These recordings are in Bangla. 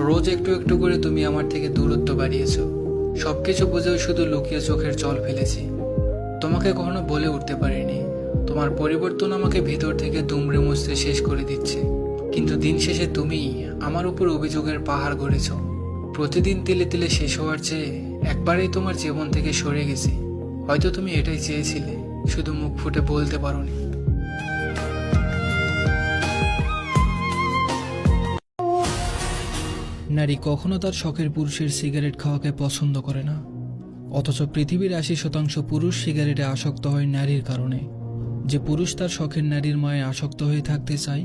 রোজ একটু একটু করে তুমি আমার থেকে দূরত্ব বাড়িয়েছো। সবকিছু বুঝেও শুধু লুকিয়ে চোখের জল ফেলেছি। তোমাকে কখনো বলে উঠতে পারিনি। তোমার পরিবর্তন আমাকে ভিতর থেকে দুমড়ে মুচড়ে শেষ করে দিচ্ছে। কিন্তু দিন শেষে তুমি আমার উপর অভিযোগের পাহাড় গড়েছ। প্রতিদিন তিলে তিলে শেষ হওয়ার চেয়ে একবারেই তোমার জীবন থেকে সরে গেছি। হয়তো তুমি এটাই চেয়েছিলে, শুধু মুখ ফুটে বলতে পারোনি। নারী কখনো তার শখের পুরুষের সিগারেট খাওয়াকে পছন্দ করে না, অথচ পৃথিবীর 80% পুরুষ সিগারেটে আসক্ত হয় নারীর কারণে। যে পুরুষ তার শখের নারীর মায়ায় আসক্ত হয়ে থাকতে চায়,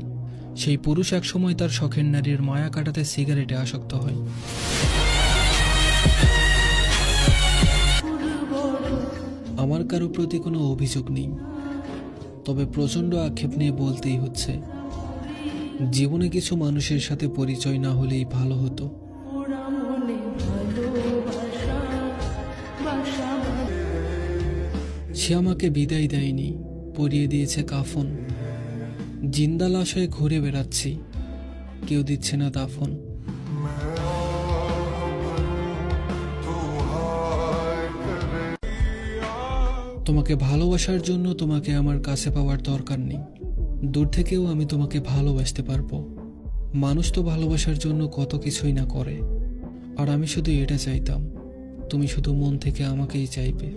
সেই পুরুষ একসময় তার শখের নারীর মায়া কাটাতে সিগারেটে আসক্ত হয়। আমার কারো প্রতি কোনো অভিযোগ নেই, তবে প্রচণ্ড আক্ষেপ নিয়ে বলতেই হচ্ছে, জীবনে কিছু মানুষের সাথে পরিচয় না হলেই ভালো হতো। সে আমাকে বিদায় দেয়নি, পরিয়ে দিয়েছে কাফন। জিন্দা লাশ হয়ে ঘুরে বেড়াচ্ছি, কেউ দিচ্ছে না দাফন। তোমাকে ভালোবাসার জন্য তোমাকে আমার কাছে পাওয়ার দরকার নেই। দূর থেকেও আমি তোমাকে ভালোবাসতে পারবো। মানুষ তো ভালোবাসার জন্য কত কিছুই না করে, আর আমি শুধু এটা চাইতাম, তুমি শুধু মন থেকে আমাকেই চাইবে।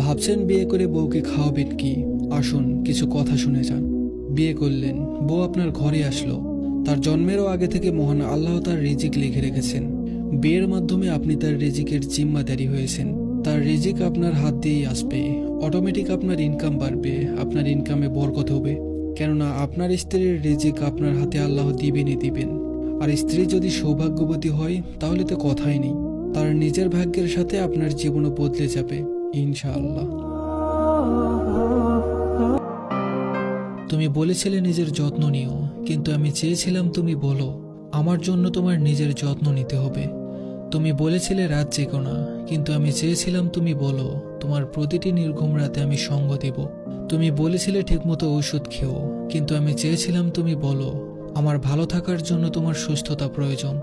ভাবছেন বিয়ে করে বউকে খাওয়াবেন কি? আসুন কিছু কথা শুনে যান। বিয়ে করলেন, বউ আপনার ঘরে আসলো। তার জন্মেরও আগে থেকে মহান আল্লাহ তার রিজিক লিখে রেখেছেন। বিয়ের মাধ্যমে আপনি তার রিজিকের জিম্মাদারি হয়েছেন। তার রিজিক আপনার হাত দিয়েই আসবে। অটোমেটিক আপনার ইনকাম বাড়বে, আপনার ইনকামে বরকত হবে। কেননা আপনার স্ত্রীর রিজিক আপনার হাতে আল্লাহ দিবেনই দিবেন। আর স্ত্রী যদি সৌভাগ্যবতী হয় তাহলে তো কথাই নেই, তার নিজের ভাগ্যের সাথে আপনার জীবনও বদলে যাবে ইনশাআল্লাহ। তুমি বলেছিলে নিজের যত্ন নিও, কিন্তু আমি চেয়েছিলাম তুমি বলো আমার জন্য তোমার নিজের যত্ন নিতে হবে। তুমি বলেছিলে রাত জেগো না, কিন্তু আমি চেয়েছিলাম তুমি বলো তোমার প্রতিটি নির্ঘুম রাতে আমি সঙ্গ দেব। তুমি বলেছিলে ঠিকমতো ঔষধ খেও, কিন্তু আমি চেয়েছিলাম তুমি বলো আমার ভালো থাকার জন্য তোমার সুস্থতা প্রয়োজন।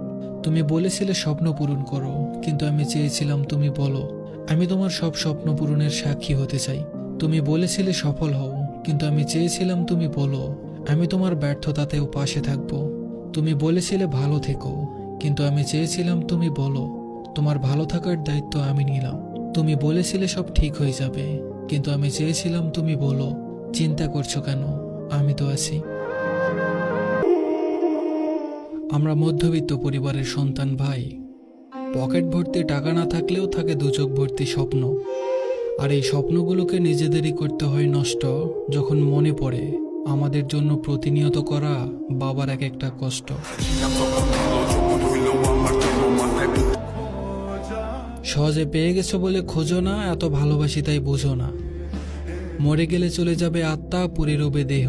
তুমি বলেছিলে স্বপ্ন পূরণ করো, কিন্তু আমি চেয়েছিলাম তুমি বলো আমি তোমার সব স্বপ্ন পূরণের সাক্ষী হতে চাই। তুমি বলেছিলে সফল হও, কিন্তু আমি চেয়েছিলাম তুমি বলো আমি তোমার ব্যর্থতাতেও পাশে থাকবো। তুমি বলেছিলে ভালো থেকো, কিন্তু আমি চেয়েছিলাম তুমি বলো তোমার ভালো থাকার দায়িত্ব আমি নিলাম। তুমি বলেছিলে সব ঠিক হয়ে যাবে, কিন্তু আমি চেয়েছিলাম তুমি বলো চিন্তা করছো কেন, আমি তো আছি। আমরা মধ্যবিত্ত পরিবারের সন্তান ভাই। পকেট ভর্তি টাকা না থাকলেও থাকে দু চোখ ভর্তি স্বপ্ন। আর এই স্বপ্নগুলোকে নিজেদেরই করতে হয় নষ্ট, যখন মনে পড়ে আমাদের জন্য প্রতিনিয়ত করা বাবার এক একটা কষ্ট। সহজে পেয়ে গেছো বলে খোঁজো না, এত ভালোবাসি তাই বুঝো না। মরে গেলে চলে যাবে আত্মা, পুড়ে রবে দেহ।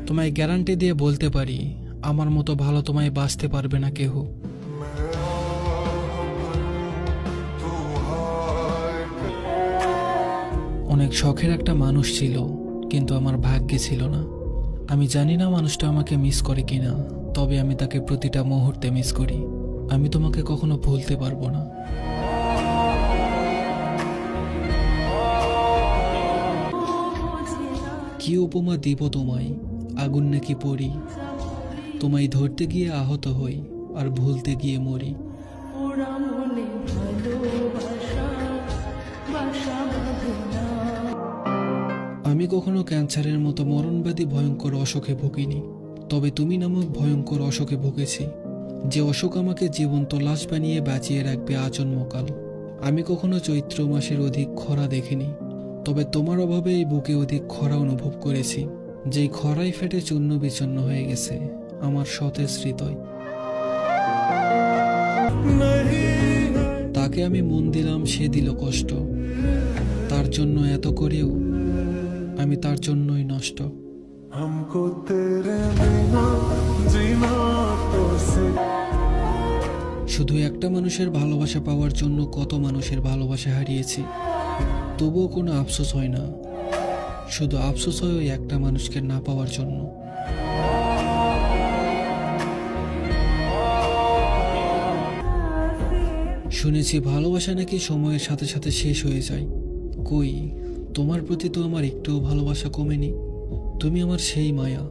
তোমায় গ্যারান্টি দিয়ে বলতে পারি আমার মতো ভালো তোমায় বাঁচতে পারবে না কেহ। অনেক শখের একটা মানুষ ছিল, কিন্তু আমার ভাগ্যে ছিল না। আমি জানি না মানুষটা আমাকে মিস করে কিনা, তবে আমি তাকে প্রতিটা মুহূর্তে মিস করি। আমি তোমাকে কখনো ভুলতে পারবো না। কি উপমা দিব তোমায়, আগুন নাকি পড়ি? তোমায় ধরতে গিয়ে আহত হই, আর ভুলতে গিয়ে মরি। আমি কখনো ক্যান্সারের মতো মরণবাদী ভয়ঙ্কর অসুখে ভুগিনি, তবে তুমি নামক ভয়ঙ্কর অসুখে ভুগেছি, যে অসুখ আমাকে জীবন্ত লাশ বানিয়ে বাঁচিয়ে রাখবে আজন্মকাল। আমি কখনো চৈত্র মাসের অধিক খরা দেখিনি, তবে তোমার অভাবে এই বুকে অধিক খরা অনুভব করেছি, যেই খরাই ফেটে চূর্ণ বিচূর্ণ হয়ে গেছে আমার সতেজ হৃদয়। তাকে আমি মন দিলাম, সে দিল কষ্ট। তার জন্য এত করেও আমি তার জন্যই নষ্ট। শুধু একটা মানুষের ভালোবাসা পাওয়ার জন্য কত মানুষের ভালোবাসা হারিয়েছি, তবুও কোনো আফসোস হয় না। শুধু আফসোস হয় ওই একটা মানুষকে না পাওয়ার জন্য। শুনেছি ভালোবাসা নাকি সময়ের সাথে সাথে শেষ হয়ে যায়। কই, তোমার প্রতি তো আমার একটুও ভালোবাসা কমেনি। তুমি আমার সেই মায়া,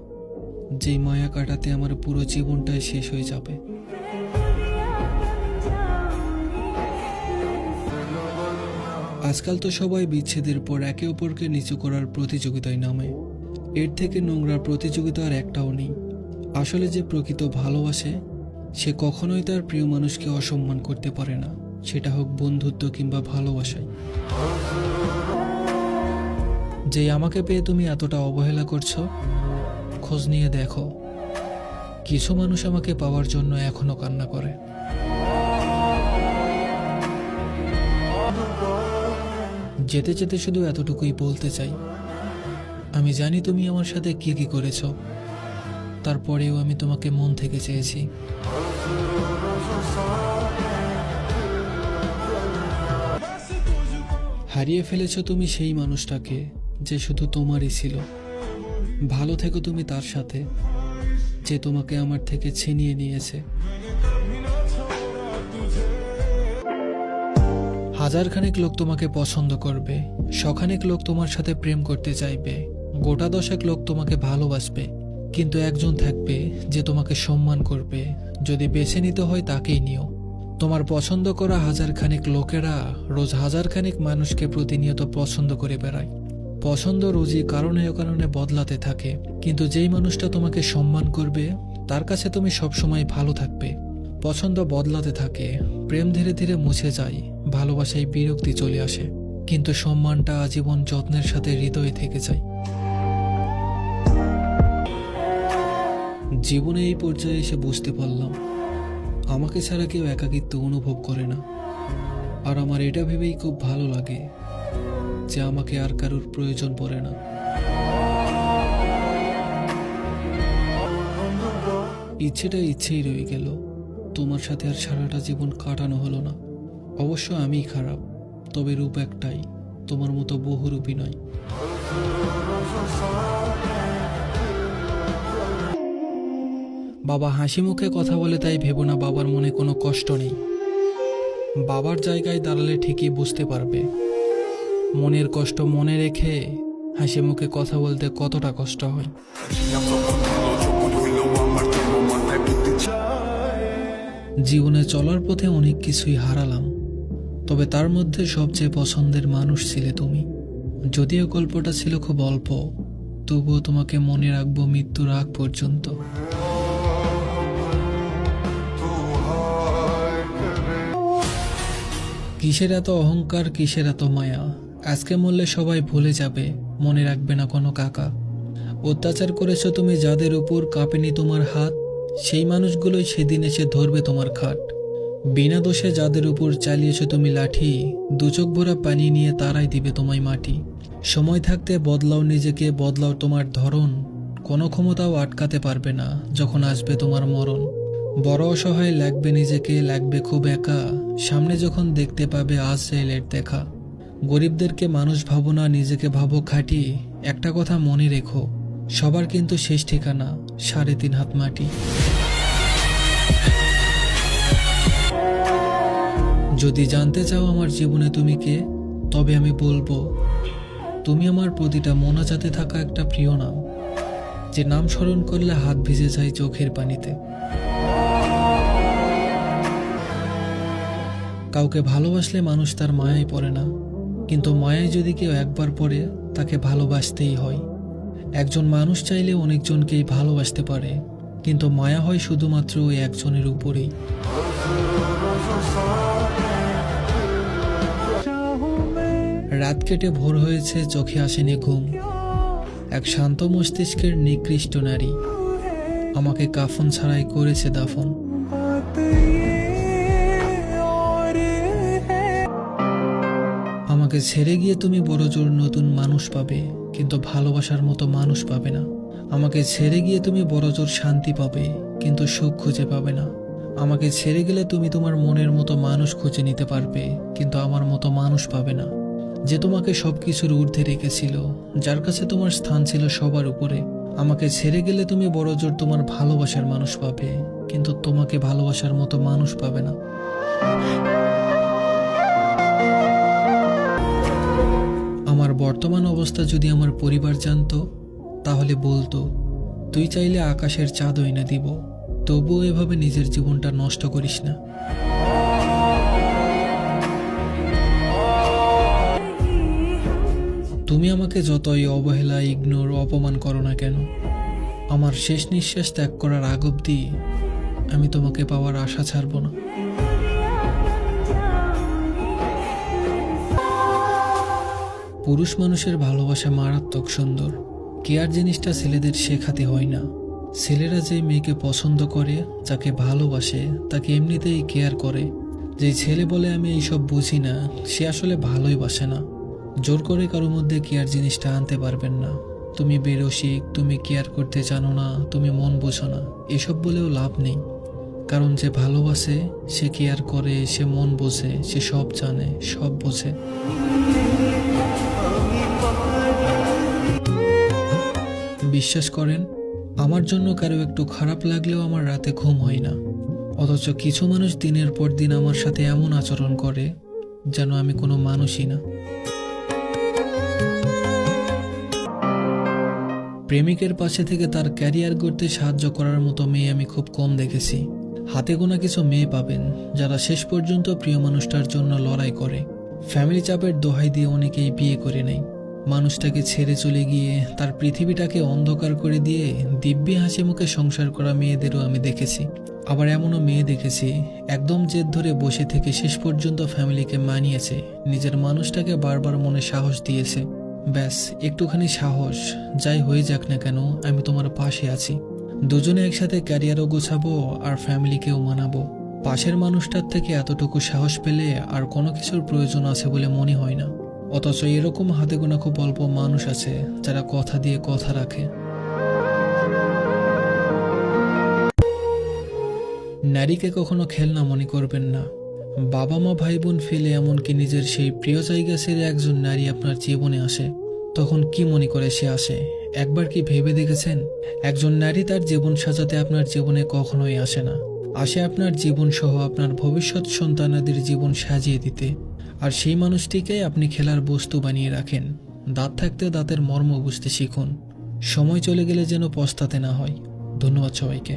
যেই মায়া কাটাতে আমার পুরো জীবনটাই শেষ হয়ে যাবে। আজকাল তো সবাই বিচ্ছেদের পর একে অপরকে নিচু করার প্রতিযোগিতায় নামে। এর থেকে নোংরা প্রতিযোগিতা আর একটাও নেই। আসলে যে প্রকৃত ভালোবাসে সে কখনোই তার প্রিয় মানুষকে অসম্মান করতে পারে না, সেটা হোক বন্ধুত্ব কিংবা ভালোবাসায়। যে আমাকে পেয়ে তুমি এতটা অবহেলা করছো, খোঁজ নিয়ে দেখো, কিছু মানুষ আমাকে পাওয়ার জন্য এখনো কান্না করে। যেতে যেতে শুধু এতটুকুই বলতে চাই, আমি জানি তুমি আমার সাথে কি কি করেছো, তারপরেও আমি তোমাকে মন থেকে চেয়েছি। হারিয়ে ফেলেছো তুমি সেই মানুষটাকে যে শুধু তোমারই ছিল। ভালো থেকো তুমি তার সাথে যে তোমাকে আমার থেকে ছিনিয়ে নিয়েছে। হাজারখানেক লোক তোমাকে পছন্দ করবে, শখানেক লোক তোমার সাথে প্রেম করতে চাইবে, গোটা দশেক লোক তোমাকে ভালোবাসবে, কিন্তু একজন থাকবে যে তোমাকে সম্মান করবে। যদি বেছে নিতে হয় তাকেই নিও। তোমার পছন্দ করা হাজারখানেক লোকেরা রোজ হাজারখানেক মানুষকে প্রতিনিয়ত পছন্দ করে বেড়ায়। পছন্দ রোজই কারণে অকারণে বদলাতে থাকে, কিন্তু যেই মানুষটা তোমাকে সম্মান করবে তার কাছে তুমি সবসময় ভালো থাকবে। পছন্দ বদলাতে থাকে, প্রেম ধীরে ধীরে মুছে যায়, ভালোবাসায় বিরক্তি চলে আসে, কিন্তু সম্মানটা আজীবন যত্নের সাথে হৃদয়ে থেকে যায়। জীবনে এই পর্যায়ে এসে বুঝতে পারলাম আমাকে ছাড়া কেউ একাকিত্ব অনুভব করে না। আর আমার এটা ভেবেই খুব ভালো লাগে যে আমাকে আর কারোর প্রয়োজন পড়ে না। ইচ্ছেটা ইচ্ছেই রয়ে গেল, তোমার সাথে আর সারাটা জীবন কাটানো হলো না। অবশ্য আমিই খারাপ, তবে রূপ একটাই, তোমার মতো বহুরূপী নয়। বাবা হাসি মুখে কথা বলে তাই ভেবো না বাবার মনে কোনো কষ্ট নেই। বাবার জায়গায় দাঁড়ালে ঠিকই বুঝতে পারবে মনের কষ্ট মনে রেখে হাসি মুখে কথা বলতে কতটা কষ্ট হয়। জীবনে চলার পথে অনেক কিছুই হারালাম, তবে তার মধ্যে সবচেয়ে পছন্দের মানুষ ছিলে তুমি। যদিও গল্পটা ছিল খুব অল্প, তবুও তোমাকে মনে রাখবো মৃত্যুর আগ পর্যন্ত। কিসের এত অহংকার, কিসের এত মায়া? আজকে মরলে সবাই ভুলে যাবে, মনে রাখবে না কোনো কাকা। অত্যাচার করেছো তুমি যাদের উপর, কাঁপেনি তোমার হাত, সেই মানুষগুলোই সেদিন এসে ধরবে তোমার খাট। বিনা দোষে যাদের উপর চালিয়েছো তুমি লাঠি, দু চোখ ভরা পানি নিয়ে তারাই দিবে তোমায় মাটি। সময় থাকতে বদলাও নিজেকে, বদলাও তোমার ধরন, কোনো ক্ষমতাও আটকাতে পারবে না যখন আসবে তোমার মরণ। বড় অসহায় লাগবে নিজেকে, লাগবে খুব একা, সামনে যখন দেখতে পাবে আজরাইলের দেখা। গরিবদেরকে মানুষ ভাবো না, নিজেকে ভাবো খাঁটি। একটা কথা মনে রেখো, সবার কিন্তু শেষ ঠিকানা 3.5 হাত মাটি। যদি জানতে চাও আমার জীবনে তুমি কে, তবে আমি বলবো তুমি আমার প্রতিটা মোনাজাতে থাকা একটা প্রিয় নাম, যে নাম স্মরণ করলে হাত ভিজে যায় চোখের পানিতে। কাউকে ভালোবাসলে মানুষ তার মায়ায় পড়ে না, কিন্তু মায়ায় যদি কেউ একবার পড়ে তাকে ভালোবাসতেই হয়। একজন মানুষ চাইলে অনেকজনকেই ভালোবাসতে পারে, কিন্তু মায়া হয় শুধুমাত্র ওই একজনের উপরেই। রাত কেটে ভোর হয়েছে, চোখে আসেনি ঘুম। এক শান্ত মস্তিষ্কের নিকৃষ্ট নারী আমাকে কাফন ছাড়াই করেছে দাফন। আমাকে ছেড়ে গিয়ে তুমি বড়জোর নতুন মানুষ পাবে, কিন্তু ভালোবাসার মতো মানুষ পাবে না। আমাকে ছেড়ে গিয়ে তুমি বড়জোর শান্তি পাবে, কিন্তু সুখ খুঁজে পাবে না। আমাকে ছেড়ে গেলে তুমি তোমার মনের মতো মানুষ খুঁজে নিতে পারবে, কিন্তু আমার মতো মানুষ পাবে না। যে তোমাকে সবকিছুর ঊর্ধ্বে রেখেছিল, যার কাছে তোমার স্থান ছিল সবার উপরে। আমাকে ছেড়ে গেলে তুমি বড় জোর তোমার ভালোবাসার মানুষ পাবে, কিন্তু তোমাকে ভালোবাসার মতো মানুষ পাবে না। আমার বর্তমান অবস্থা যদি আমার পরিবার জানতো, তাহলে বলতো, তুই চাইলে আকাশের চাঁদ এনে দিব, তবুও এভাবে নিজের জীবনটা নষ্ট করিস না। তুমি আমাকে যতই অবহেলা, ইগনোর, অপমান করো না কেন, আমার শেষ নিঃশ্বাস ত্যাগ করার আগ অবধি আমি তোমাকে পাওয়ার আশা ছাড়ব না। পুরুষ মানুষের ভালোবাসা মারাত্মক সুন্দর। কেয়ার জিনিসটা ছেলেদের শেখাতে হয় না। ছেলেরা যে মেয়েকে পছন্দ করে, যাকে ভালোবাসে, তাকে এমনিতেই কেয়ার করে। যে ছেলে বলে আমি এইসব বুঝি না, সে আসলে ভালোই বাসে না। জোর করে কারোর মধ্যে কেয়ার জিনিসটা আনতে পারবেন না। তুমি বেরসিক, তুমি কেয়ার করতে জানো না, তুমি মন বোঝো না, এসব বলেও লাভ নেই। কারণ যে ভালোবাসে, সে কেয়ার করে, সে মন বোঝে, সে সব জানে, সব বোঝে। বিশ্বাস করেন, আমার জন্য কারো একটু খারাপ লাগলেও আমার রাতে ঘুম হয় না। অথচ কিছু মানুষ দিনের পর দিন আমার সাথে এমন আচরণ করে যেন আমি কোনো মানুষই না। প্রেমিকের পাশে থেকে তার ক্যারিয়ার গড়তে সাহায্য করার মতো মেয়ে আমি খুব কম দেখেছি। হাতে গোনা কিছু মেয়ে পাবেন যারা শেষ পর্যন্ত প্রিয় মানুষটার জন্য লড়াই করে। ফ্যামিলি চাপের দোহাই দিয়ে অনেকেই বিয়ে করে নেয়। মানুষটাকে ছেড়ে চলে গিয়ে তার পৃথিবীটাকে অন্ধকার করে দিয়ে দিব্যি হাসি মুখে সংসার করা মেয়েদেরও আমি দেখেছি। আবার এমনও মেয়ে দেখেছি একদম জেদ ধরে বসে থেকে শেষ পর্যন্ত ফ্যামিলিকে মানিয়েছে, নিজের মানুষটাকে বারবার মনে সাহস দিয়েছে। ব্যাস একটুখানি সাহস, যাই হয়ে যাক না কেন আমি তোমার পাশে আছি। দুজনে একসাথে ক্যারিয়ারও গোছাবো আর ফ্যামিলিকেও মানাবো। পাশের মানুষটার থেকে এতটুকু সাহস পেলে আর কোনো কিছুর প্রয়োজন আছে বলে মনে হয় না। অথচ এরকম হাতে গোনা খুব অল্প মানুষ আছে যারা কথা দিয়ে কথা রাখে। নারীকে কখনো খেলনা মনে করবেন না। বাবা মা, ভাই বোন ফেলে এমনকি নিজের সেই প্রিয় জায়গা ছেড়ে একজন নারী আপনার জীবনে আসে, তখন কি মনে করে সে আসে একবার কি ভেবে দেখেছেন? একজন নারী তার জীবন সাজাতে আপনার জীবনে কখনোই আসে না। আসে আপনার জীবন সহ আপনার ভবিষ্যৎ সন্তানাদের জীবন সাজিয়ে দিতে। আর সেই মানুষটিকে আপনি খেলার বস্তু বানিয়ে রাখেন। দাঁত থাকতে দাঁতের মর্ম বুঝতে শিখুন। সময় চলে গেলে যেন পস্তাতে না হয়। ধন্যবাদ সবাইকে।